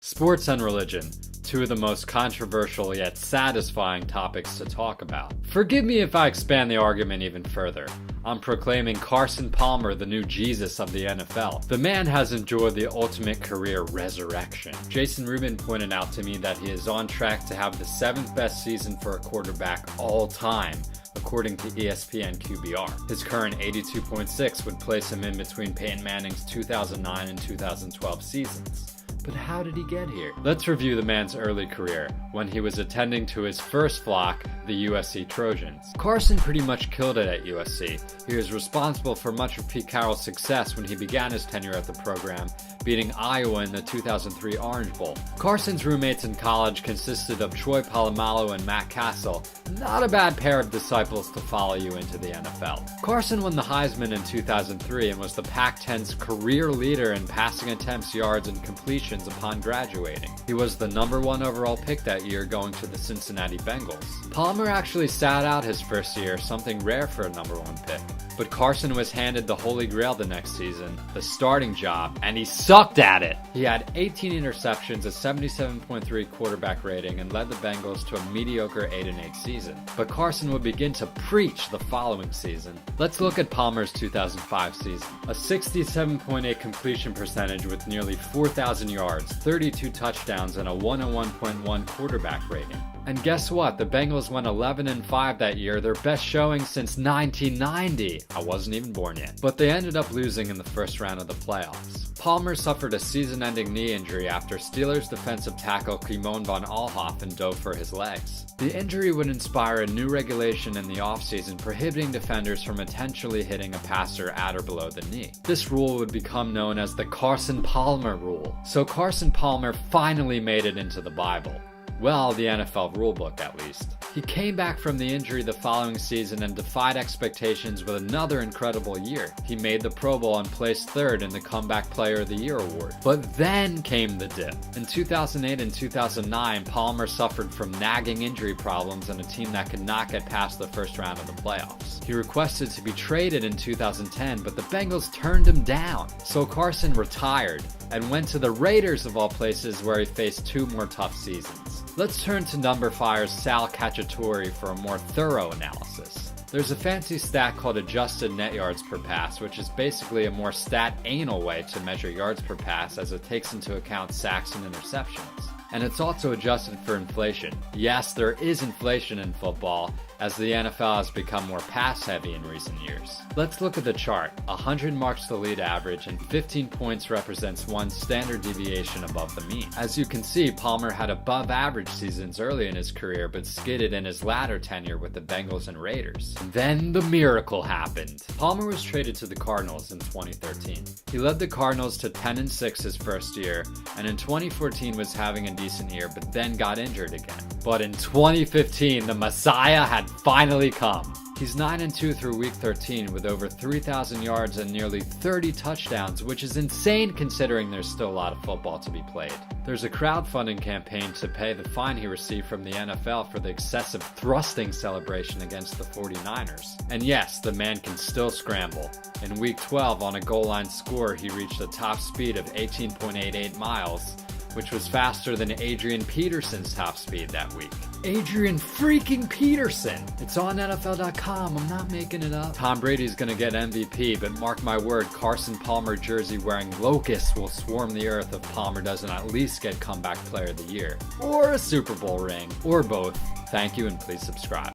Sports and religion, two of the most controversial yet satisfying topics to talk about. Forgive me if I expand the argument even further. I'm proclaiming Carson Palmer the new Jesus of the NFL. The man has enjoyed the ultimate career resurrection. Jason Rubin pointed out to me that he is on track to have the 7th best season for a quarterback all time, according to ESPN QBR. His current 82.6 would place him in between Peyton Manning's 2009 and 2012 seasons. But how did he get here? Let's review the man's early career, when he was attending to his first flock, the USC Trojans. Carson pretty much killed it at USC. He was responsible for much of Pete Carroll's success when he began his tenure at the program, beating Iowa in the 2003 Orange Bowl. Carson's roommates in college consisted of Troy Polamalu and Matt Castle, not a bad pair of disciples to follow you into the NFL. Carson won the Heisman in 2003 and was the Pac-10's career leader in passing attempts, yards, and completions upon graduating. He was the #1 overall pick that year, going to the Cincinnati Bengals. Palmer actually sat out his first year, something rare for a #1 pick. But Carson was handed the Holy Grail the next season, the starting job, and he sucked at it. He had 18 interceptions, a 77.3 quarterback rating, and led the Bengals to a mediocre 8-8 season. But Carson would begin to preach the following season. Let's look at Palmer's 2005 season. A 67.8 completion percentage with nearly 4,000 yards, 32 touchdowns, and a 101.1 quarterback rating. And guess what? The Bengals went 11-5 that year, their best showing since 1990. I wasn't even born yet. But they ended up losing in the first round of the playoffs. Palmer suffered a season-ending knee injury after Steelers defensive tackle Kimon von Oelhoffen dove for his legs. The injury would inspire a new regulation in the offseason prohibiting defenders from intentionally hitting a passer at or below the knee. This rule would become known as the Carson Palmer rule. So Carson Palmer finally made it into the Bible. Well, the NFL rulebook at least. He came back from the injury the following season and defied expectations with another incredible year. He made the Pro Bowl and placed 3rd in the Comeback Player of the Year award. But then came the dip. In 2008 and 2009, Palmer suffered from nagging injury problems and a team that could not get past the first round of the playoffs. He requested to be traded in 2010, but the Bengals turned him down. So Carson retired and went to the Raiders of all places, where he faced 2 more tough seasons. Let's turn to Number Fire's Sal Cacciatore for a more thorough analysis. There's a fancy stat called adjusted net yards per pass, which is basically a more stat-anal way to measure yards per pass, as it takes into account sacks and interceptions. And it's also adjusted for inflation. Yes, there is inflation in football, as the NFL has become more pass-heavy in recent years. Let's look at the chart. 100 marks the league average, and 15 points represents 1 standard deviation above the mean. As you can see, Palmer had above-average seasons early in his career, but skidded in his latter tenure with the Bengals and Raiders. And then the miracle happened. Palmer was traded to the Cardinals in 2013. He led the Cardinals to 10-6 his first year, and in 2014 was having a decent year, but then got injured again. But in 2015, the Messiah had finally come. He's 9-2 through week 13 with over 3,000 yards and nearly 30 touchdowns, which is insane considering there's still a lot of football to be played. There's a crowdfunding campaign to pay the fine he received from the NFL for the excessive thrusting celebration against the 49ers. And yes, the man can still scramble. In week 12, on a goal line score, he reached a top speed of 18.88 miles, which was faster than Adrian Peterson's top speed that week. Adrian freaking Peterson! It's on NFL.com, I'm not making it up. Tom Brady's gonna get MVP, but mark my word, Carson Palmer jersey wearing locusts will swarm the earth if Palmer doesn't at least get Comeback Player of the Year. Or a Super Bowl ring. Or both. Thank you, and please subscribe.